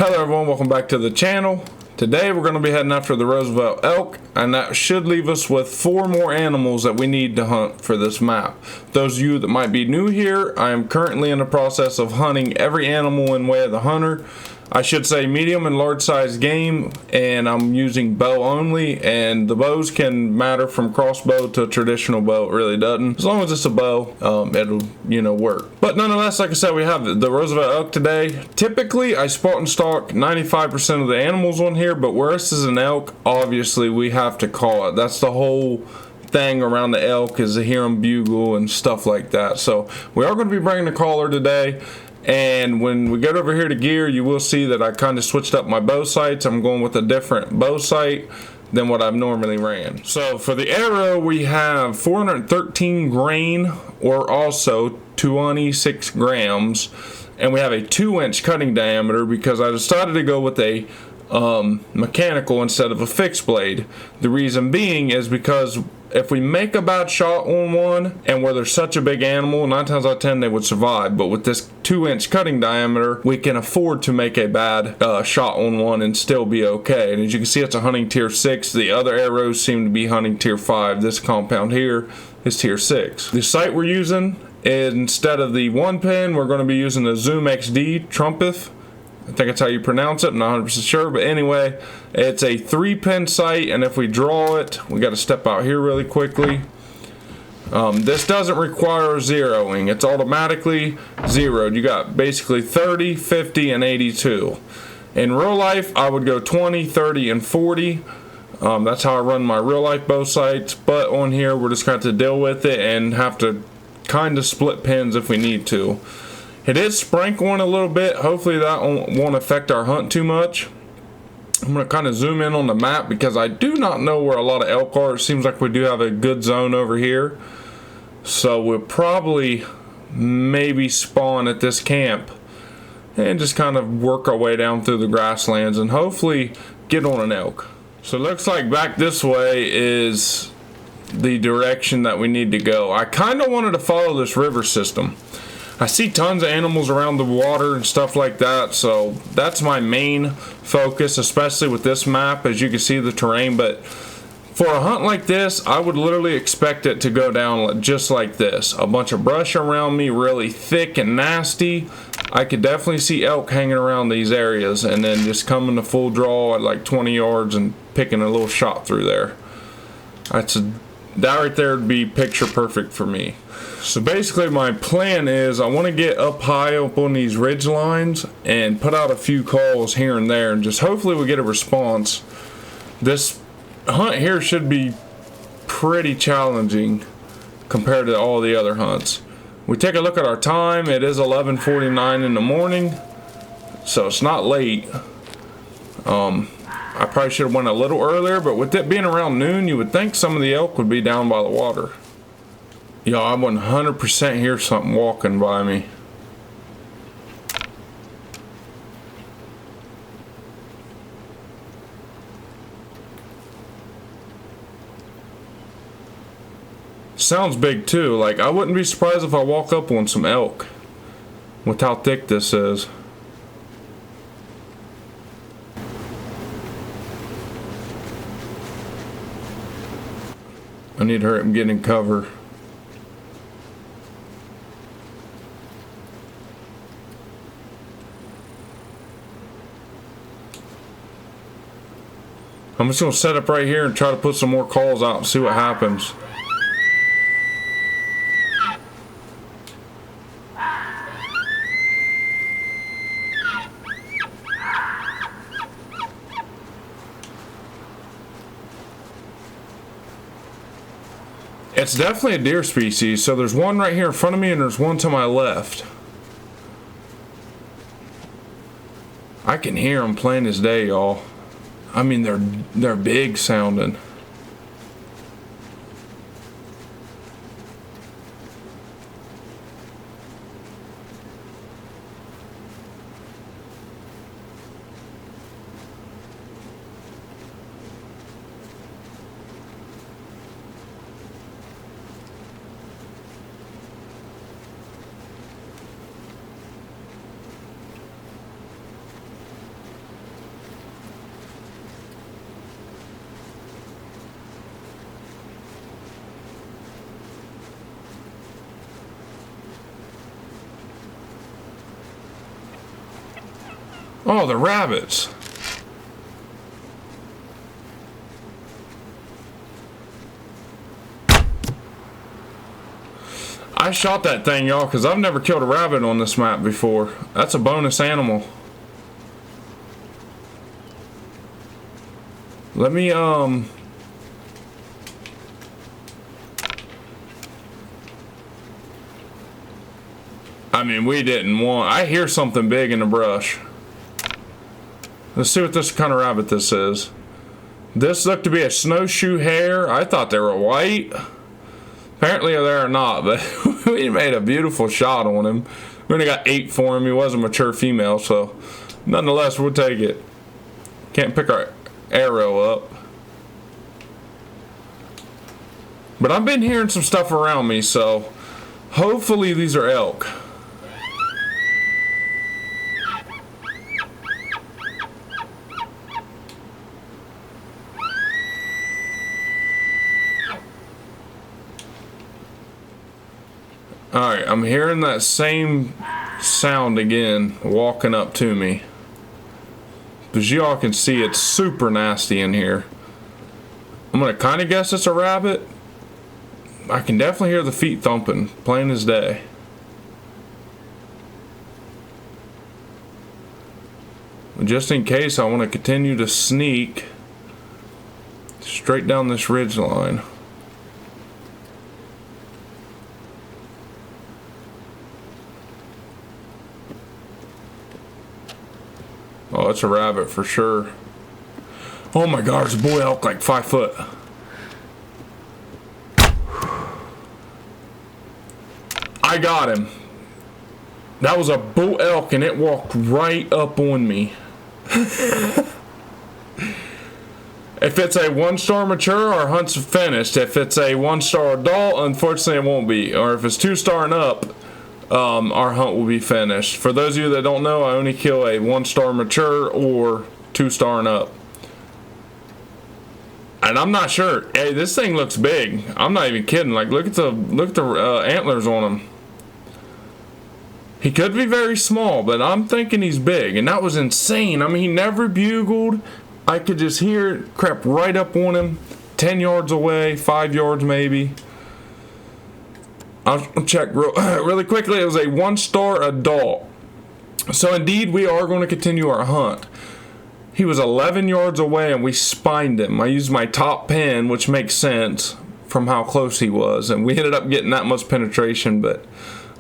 Hello everyone, welcome back to the channel. Today we're going to be heading after the Roosevelt Elk, and that should leave us with 4 more animals that we need to hunt for this map. Those of you that might be new here, I am currently in the process of hunting every animal in Way of the Hunter. I should say medium and large size game, and I'm using bow only, and the bows can matter from crossbow to a traditional bow. It really doesn't. As long as it's a bow, it'll work. But nonetheless, like I said, we have the Roosevelt Elk today. Typically I spot and stalk 95% of the animals on here, but where this is an elk, obviously we have to call it. That's the whole thing around the elk, is to hear them bugle and stuff like that. So we are going to be bringing the caller today. And when we get over here to gear, you will see that I kind of switched up my bow sights. I'm going with a different bow sight than what I've normally ran. So for the arrow, we have 413 grain, or also 26 grams, and we have a 2-inch cutting diameter because I decided to go with a mechanical instead of a fixed blade. The reason being is because if we make a bad shot on one, and where there's such a big animal, 9 times out of 10 they would survive, but with this 2-inch cutting diameter, we can afford to make a bad shot on one and still be okay. And as you can see, it's a hunting tier 6. The other arrows seem to be hunting tier 5. This compound here is tier 6. The sight we're using, instead of the 1 pin, we're going to be using the Zoom XD Trumpeth. I think that's how you pronounce it. I'm not 100% sure, but anyway, it's a 3-pin sight, and if we draw it, we got to step out here really quickly. This doesn't require zeroing. It's automatically zeroed. You got basically 30, 50, and 82. In real life, I would go 20, 30, and 40. That's how I run my real life bow sights, but on here, we're just going to have to deal with it and have to kind of split pins if we need to. It is sprinkling a little bit. Hopefully that won't affect our hunt too much. I'm going to kind of zoom in on the map because I do not know where a lot of elk are. It seems like we do have a good zone over here. So we'll probably maybe spawn at this camp and just kind of work our way down through the grasslands and hopefully get on an elk. So it looks like back this way is the direction that we need to go. I kind of wanted to follow this river system. I see tons of animals around the water and stuff like that, so that's my main focus, especially with this map, as you can see the terrain. But for a hunt like this, I would literally expect it to go down just like this. A bunch of brush around me, really thick and nasty. I could definitely see elk hanging around these areas, and then just coming to full draw at like 20 yards and picking a little shot through there. That right there would be picture perfect for me. So basically my plan is I want to get up high up on these ridge lines and put out a few calls here and there, and just hopefully we get a response. This hunt here should be pretty challenging compared to all the other hunts. We take a look at our time. It is 11:49 in the morning, so it's not late. I probably should have went a little earlier, but with it being around noon, you would think some of the elk would be down by the water. Yo, I 100% hear something walking by me. Sounds big too. Like, I wouldn't be surprised if I walk up on some elk with how thick this is. I need to hurry up and get in cover. I'm just going to set up right here and try to put some more calls out and see what happens. It's definitely a deer species, so there's one right here in front of me and there's one to my left. I can hear them plain as day, y'all. I mean, they're big sounding. Oh, the rabbits. I shot that thing, y'all, because I've never killed a rabbit on this map before. That's a bonus animal. Let me, I mean, we didn't want... I hear something big in the brush. Let's see what this kind of rabbit this is. This looked to be a snowshoe hare. I thought they were white. Apparently they're not, but we made a beautiful shot on him. We only got 8 for him. He was a mature female, so nonetheless, we'll take it. Can't pick our arrow up. But I've been hearing some stuff around me, so hopefully these are elk. Alright, I'm hearing that same sound again walking up to me. As y'all can see, it's super nasty in here. I'm gonna kind of guess it's a rabbit. I can definitely hear the feet thumping, plain as day. Just in case, I want to continue to sneak straight down this ridge line. Oh, it's a rabbit for sure. Oh my God, there's a boy elk like 5 foot. I got him. That was a bull elk and it walked right up on me. If it's a 1-star mature, our hunt's finished. If it's a 1-star adult, unfortunately it won't be. Or if it's 2-star and up, our hunt will be finished. For those of you that don't know, I only kill a 1-star mature or 2-star and up. And I'm not sure. Hey, this thing looks big. I'm not even kidding. Like, look at the antlers on him. He could be very small, but I'm thinking he's big. And that was insane. I mean, he never bugled. I could just hear it crept right up on him. 10 yards away, 5 yards maybe. I'll check really quickly. It was a 1-star adult. So indeed, we are going to continue our hunt. He was 11 yards away and we spined him. I used my top pin, which makes sense from how close he was. And we ended up getting that much penetration, but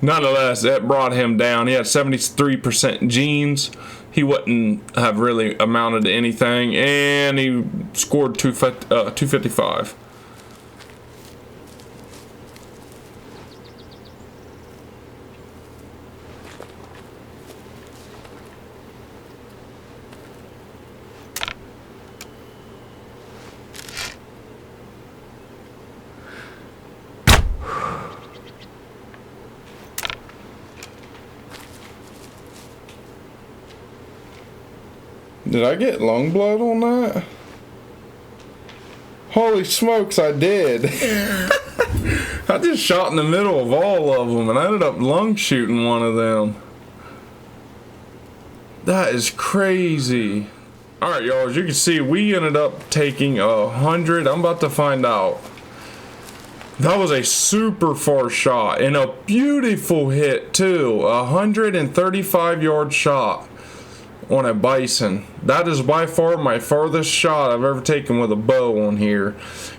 nonetheless, it brought him down. He had 73% genes. He wouldn't have really amounted to anything. And he scored 255. Did I get lung blood on that? Holy smokes, I did. I just shot in the middle of all of them and I ended up lung shooting one of them. That is crazy. Alright, y'all, as you can see, we ended up taking 100. I'm about to find out. That was a super far shot and a beautiful hit too. 135-yard shot on a bison. That is by far my farthest shot I've ever taken with a bow on here.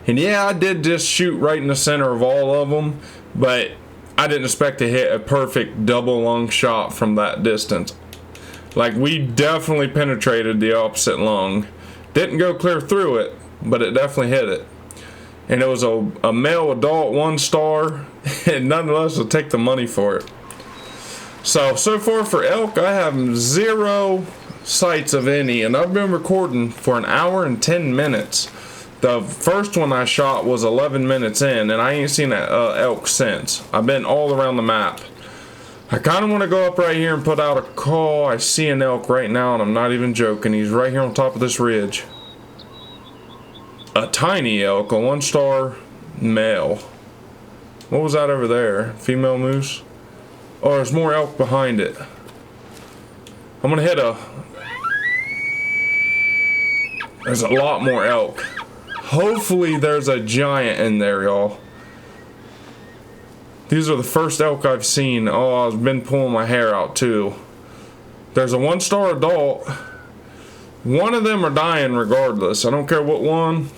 And yeah, I did just shoot right in the center of all of them, but I didn't expect to hit a perfect double lung shot from that distance. Like, we definitely penetrated the opposite lung. Didn't go clear through it, but it definitely hit it. And it was a male adult 1-star, and nonetheless, I'll take the money for it. So far for elk, I have 0 sights of any, and I've been recording for 1 hour and 10 minutes. The first one I shot was 11 minutes in, and I ain't seen an elk since. I've been all around the map. I kind of want to go up right here and put out a call. I see an elk right now, and I'm not even joking. He's right here on top of this ridge. A tiny elk, a 1-star male. What was that over there? Female moose? Oh, there's more elk behind it. I'm gonna hit a... There's a lot more elk. Hopefully there's a giant in there, y'all. These are the first elk I've seen. Oh, I've been pulling my hair out too. There's a 1-star adult. One of them are dying regardless. I don't care what one.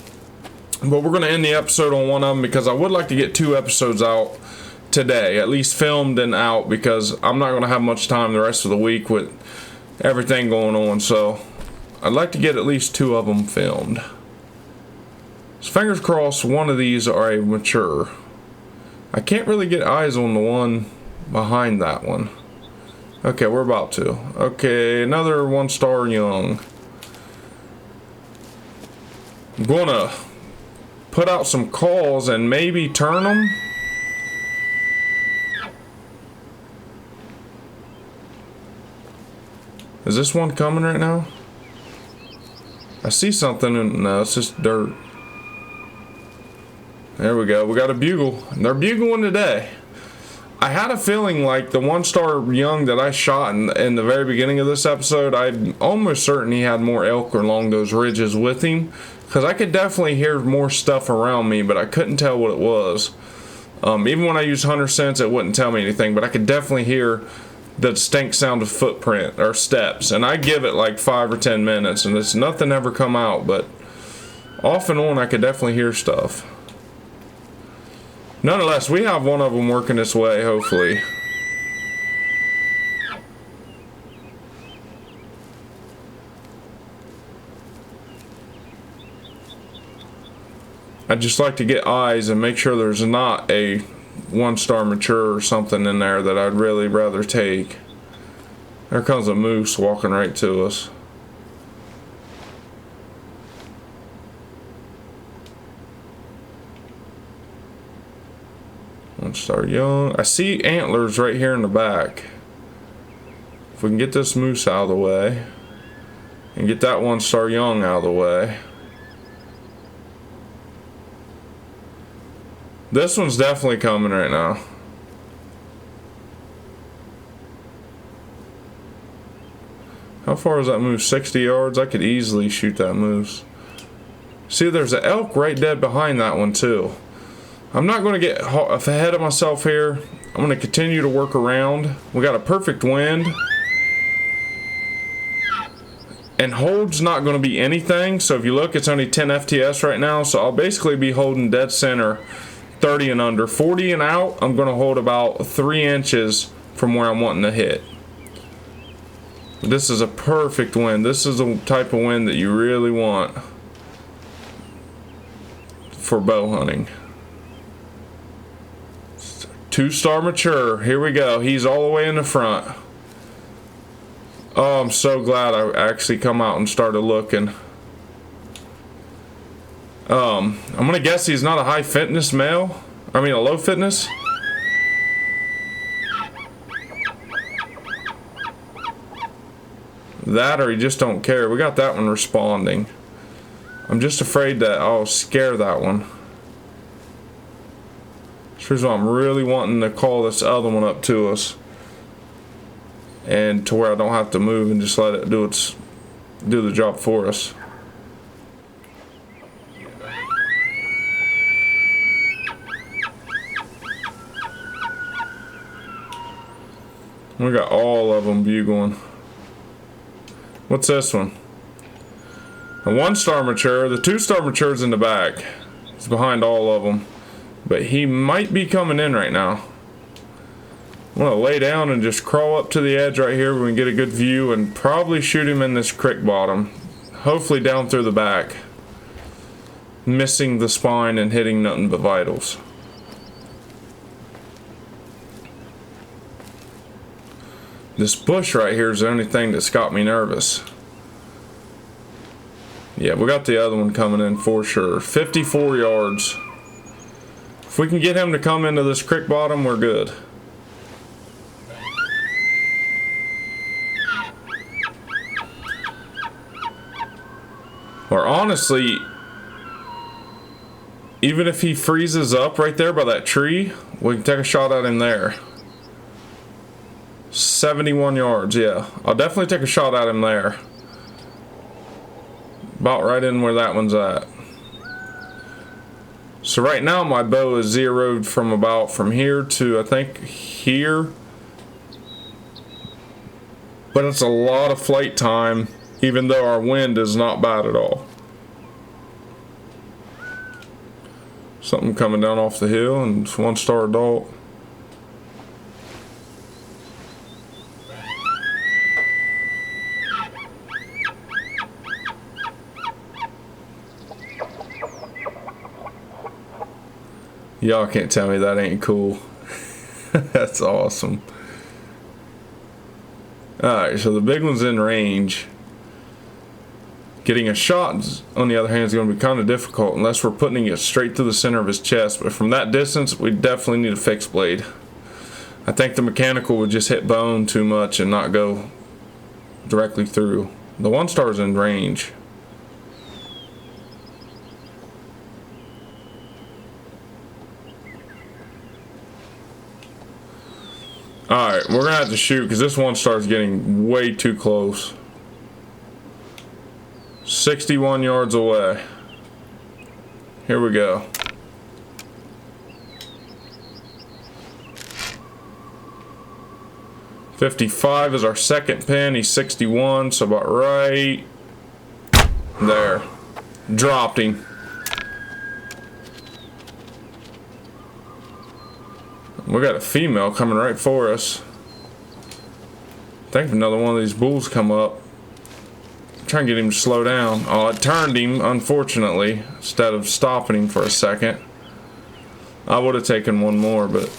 But we're going to end the episode on one of them because I would like to get 2 episodes out today. At least filmed and out, because I'm not going to have much time the rest of the week with everything going on. So I'd like to get at least 2 of them filmed. So fingers crossed one of these are a mature. I can't really get eyes on the one behind that one. Okay, we're about to. Okay, another 1-star young. I'm gonna put out some calls and maybe turn them. Is this one coming right now? I see something and no, it's just dirt. There we go. We got a bugle. They're bugling today. I had a feeling like the 1-star young that I shot in the very beginning of this episode, I'm almost certain he had more elk along those ridges with him, because I could definitely hear more stuff around me, but I couldn't tell what it was. Even when I used hunter sense, it wouldn't tell me anything, but I could definitely hear the distinct sound of footprint or steps, and I give it like 5 or 10 minutes, and it's nothing ever come out, but off and on I could definitely hear stuff. Nonetheless, we have one of them working this way, hopefully. I'd just like to get eyes and make sure there's not a 1-star mature or something in there that I'd really rather take. There comes a moose walking right to us. Star young. I see antlers right here in the back. If we can get this moose out of the way and get that 1-star young out of the way. This one's definitely coming right now. How far is that moose? 60 yards? I could easily shoot that moose. See, there's an elk right dead behind that one too. I'm not going to get ahead of myself here. I'm going to continue to work around. We got a perfect wind. And hold's not going to be anything. So if you look, it's only 10 FTS right now. So I'll basically be holding dead center 30 and under. 40 and out, I'm going to hold about 3 inches from where I'm wanting to hit. This is a perfect wind. This is the type of wind that you really want for bow hunting. 2-star mature. Here we go. He's all the way in the front. Oh, I'm so glad I actually come out and started looking. I'm gonna guess he's not a high fitness male. I mean a low fitness. That or he just don't care. We got that one responding. I'm just afraid that I'll scare that one. Here's why I'm really wanting to call this other one up to us, and to where I don't have to move and just let it do the job for us. We got all of them bugling. What's this one? A 1-star mature. The 2-star mature's in the back. It's behind all of them. But he might be coming in right now. I'm going to lay down and just crawl up to the edge right here. We can get a good view and probably shoot him in this creek bottom. Hopefully down through the back. Missing the spine and hitting nothing but vitals. This bush right here is the only thing that's got me nervous. Yeah, we got the other one coming in for sure. 54 yards. If we can get him to come into this creek bottom, we're good. Or honestly, even if he freezes up right there by that tree, we can take a shot at him there. 71 yards, yeah. I'll definitely take a shot at him there. About right in where that one's at. So right now my bow is zeroed from here to I think here. But it's a lot of flight time, even though our wind is not bad at all. Something coming down off the hill, and it's 1-star adult. Y'all can't tell me that ain't cool. That's awesome. Alright, so the big one's in range. Getting a shot, on the other hand, is going to be kind of difficult unless we're putting it straight through the center of his chest. But from that distance, we definitely need a fixed blade. I think the mechanical would just hit bone too much and not go directly through. The 1-star's in range. Alright, we're going to have to shoot because this 1-star's getting way too close. 61 yards away. Here we go. .55 is our second pin. He's 61, so about right there. Dropped him. We got a female coming right for us. I think if another one of these bulls come up, try and get him to slow down. Oh, it turned him, unfortunately, instead of stopping him for a second. I would have taken one more, but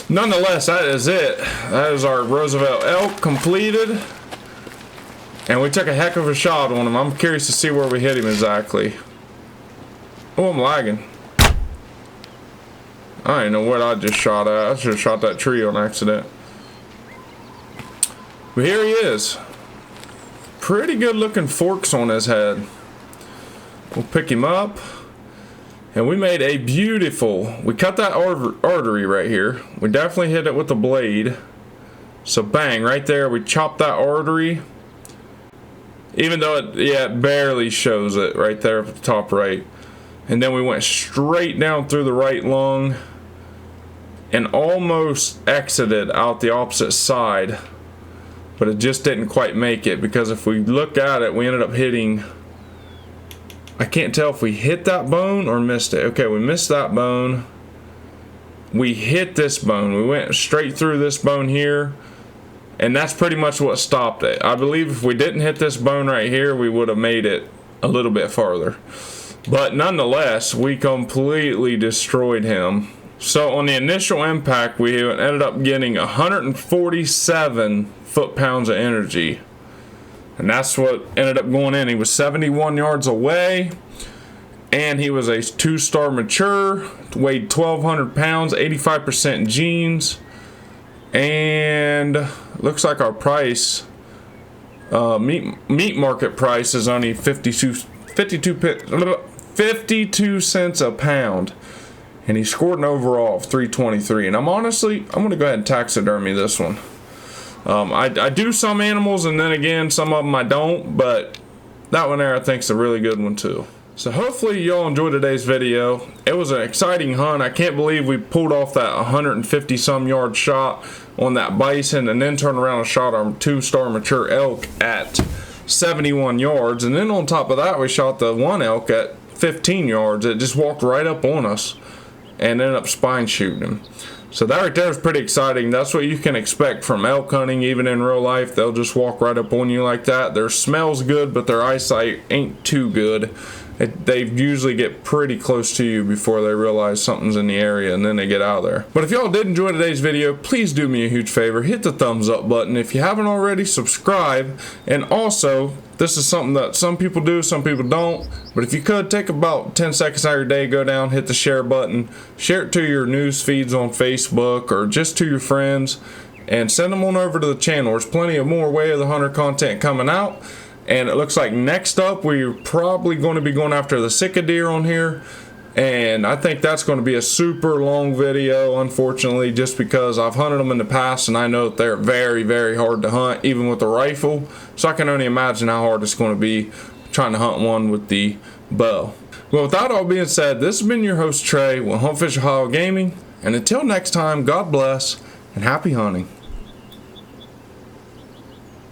nonetheless, that is it. That is our Roosevelt Elk completed. And we took a heck of a shot on him. I'm curious to see where we hit him exactly. Oh, I'm lagging. I didn't know what I just shot at. I should have shot that tree on accident. But here he is. Pretty good looking forks on his head. We'll pick him up. And we made a beautiful, we cut that artery right here. We definitely hit it with the blade. So bang, right there, we chopped that artery. Even though it barely shows it right there at the top right. And then we went straight down through the right lung and almost exited out the opposite side. But it just didn't quite make it, because if we look at it, we ended up hitting, I can't tell if we hit that bone or missed it. Okay, we missed that bone. We hit this bone. We went straight through this bone here, and that's pretty much what stopped it. I believe if we didn't hit this bone right here, we would have made it a little bit farther. But nonetheless, we completely destroyed him. So on the initial impact, we ended up getting 147 foot-pounds of energy. And that's what ended up going in. He was 71 yards away. And he was a 2-star mature. Weighed 1,200 pounds, 85% jeans. And looks like our price, meat market price, is only 52 cents a pound. And he scored an overall of 323. And I'm going to go ahead and taxidermy this one. I do some animals, and then again, some of them I don't. But that one there I think is a really good one too. So hopefully y'all enjoyed today's video. It was an exciting hunt. I can't believe we pulled off that 150 some yard shot on that bison, and then turned around and shot our 2-star mature elk at 71 yards. And then on top of that, we shot the one elk at 15 yards. It just walked right up on us and ended up spine shooting him. So that right there is pretty exciting. That's what you can expect from elk hunting, even in real life. They'll just walk right up on you like that. Their smell's good, but their eyesight ain't too good. They usually get pretty close to you before they realize something's in the area, and then they get out of there. But if y'all did enjoy today's video, please do me a huge favor. Hit the thumbs up button. If you haven't already, subscribe. And also, this is something that some people do, some people don't. But if you could, take about 10 seconds out of your day, go down, hit the share button. Share it to your news feeds on Facebook or just to your friends. And send them on over to the channel. There's plenty of more Way of the Hunter content coming out. And it looks like next up we're probably going to be going after the Thicket deer on here. And I think that's going to be a super long video, unfortunately, just because I've hunted them in the past and I know that they're very, very hard to hunt, even with the rifle. So I can only imagine how hard it's going to be trying to hunt one with the bow. Well, with that all being said, this has been your host Trey with Hunt Fish Ohio Gaming, and until next time, God bless and happy hunting.